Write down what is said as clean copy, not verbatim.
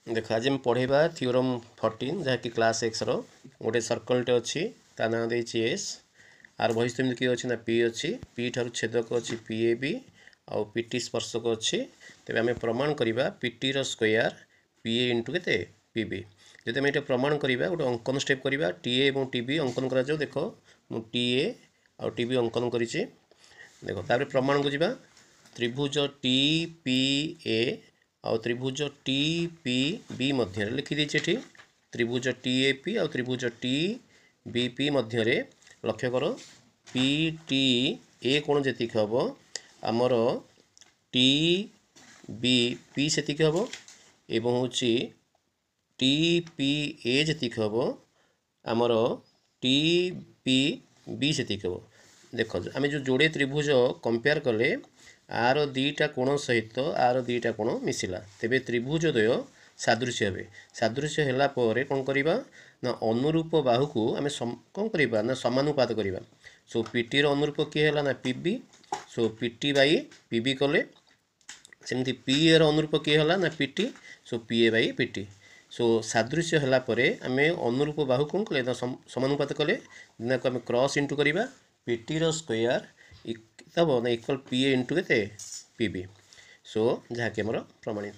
देख आज हम पढ़ेबा थ्योरम 14 जहाँकि क्लास एक्स रो गोटे सर्कलटे अच्छी ता ना देछि एस आर बहिस्थ किए अच्छी ना पी अच्छी पी ठार छेदक अच्छी पी ए बी आउ पीटी स्पर्शक अच्छी तेज आम प्रमाण करवा PT square P A into के पी बी जब आम ये प्रमाण करवा गोटे अंकन स्टेप करवा टी ए और टी बी अंकन कर देख मुझे टी ए आउ टी बी अंकन कर देख तापर प्रमाण को जावा त्रिभुज टी पी ए आउ त्रिभुज टी पी बी मध्य लिखी देछि त्रिभुज टी ए पी आउ त्रिभुज टी बी पी मध्य लक्ष्य कर पी टी ए कोण जी हम आमर टी बी पी से हम एवं हूँ टी पी ए जी हम आमर टी पी बी से हम देख आम जो जोड़े त्रिभुज कंपेयर कले आर दीटा कोण सहित आर दीटा कोण मिसिला तेबे त्रिभुज द्वय सादृश्य हे सादृश्य होला परे कोन करिबा ना अनुरूप बाहु को आम कौन करवा ना समानुपात करवा सो पीटी रो अनुरूप किए होला ना PB so PT by PB कले सेमती पी ए रो अनुरूप किए होला ना PT so P A by PT so सादृश्य होला परे आम अनुरूप बाहु कौन कले ना समानुपात कले दिन को आम क्रॉस इंटू करवा पीटी रो स्क्वायर तब ना इक्वल पी ए इंटू के पी बी सो जहाँकि आमर प्रमाणित।